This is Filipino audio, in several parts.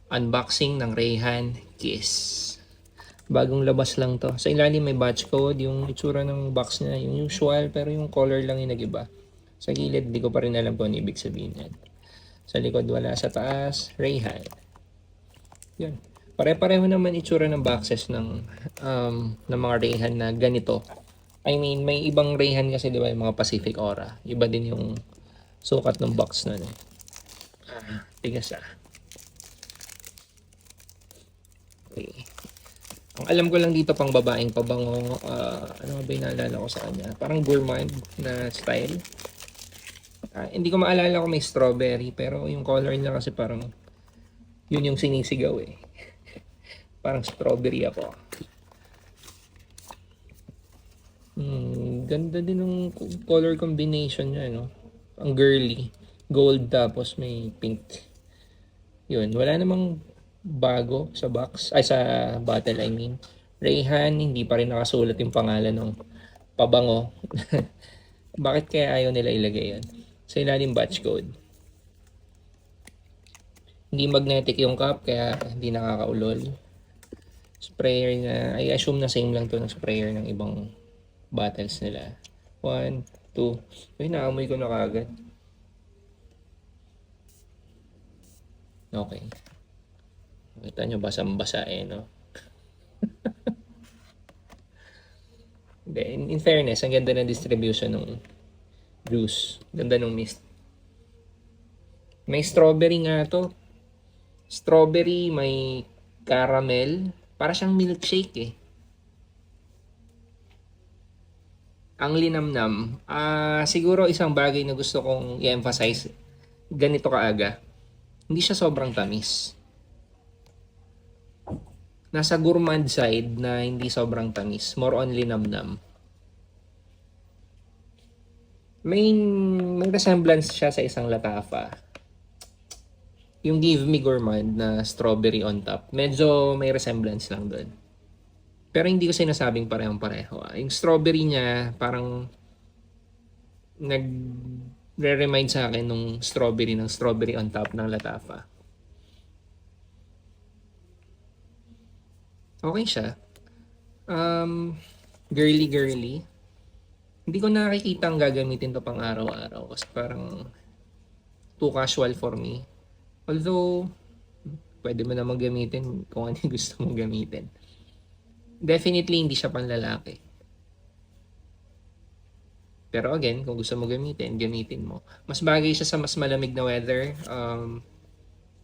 Unboxing ng Rayhan Kiss. Bagong labas lang to. Sa ilalim may batch code. Yung itsura ng box niya, yung usual, pero yung color lang yung nag-iba. Sa gilid, di ko pa rin alam kung ano ibig sabihin yan. Sa likod wala, sa taas, Rayhan. Yun. Pare-pareho naman itsura ng boxes ng mga Rayhan na ganito. I mean, may ibang Rayhan kasi, di ba, yung mga Pacific Aura. Iba din yung sukat ng box na eh. Tigas ah. Okay. Ang alam ko lang dito pang babaeng pabango, ano ba yung naalala ko sa kanya? Parang gourmand na style. Hindi ko maalala kung may strawberry, pero yung color niya kasi parang yun yung sinisigaw eh. Parang strawberry ako. Ganda din ng color combination niya, no? Ang girly. Gold tapos may pink. Yun, wala namang bago sa box. Ay, sa bottle, I mean. Rayhan, hindi pa rin nakasulat yung pangalan ng pabango. Bakit kaya ayaw nila ilagay yan? Sa ilalim batch code. Hindi magnetic yung cup, kaya hindi nakakaulol. Sprayer na, I assume na same lang to ng sprayer ng ibang bottles nila. 1, 2. Uy, naamoy ko na kagad. Okay. Kita nyo, basang-basa eh, no? In fairness, ang ganda ng distribution ng juice. Ganda ng mist. May strawberry nga to. Strawberry, may caramel. Para siyang milkshake eh. Ang linamnam. Siguro isang bagay na gusto kong i-emphasize. Ganito kaaga. Hindi siya sobrang tamis. Nasa gourmand side na hindi sobrang tamis. More on linamnam. May resemblance siya sa isang latafa. Yung Give Me Gourmand na strawberry on top. Medyo may resemblance lang doon. Pero hindi ko sinasabing parehong-pareho. Yung strawberry niya parang nag-remind sa akin ng strawberry on top ng latafa. Okay siya. Girly. Hindi ko nakikita ang gagamitin to pang araw-araw kasi parang too casual for me. Although, pwede mo namang gamitin kung ano yung gusto mong gamitin. Definitely, hindi siya pang lalaki. Pero again, kung gusto mo gamitin mo. Mas bagay siya sa mas malamig na weather.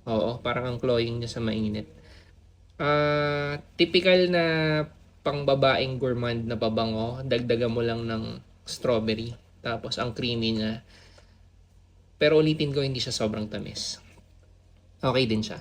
Oo, parang ang cloying niya sa mainit. Typical na pang babaeng gourmand na pabango. Dagdagan mo lang ng strawberry. Tapos ang creamy niya. Pero ulitin ko, hindi siya sobrang tamis. Okay din siya.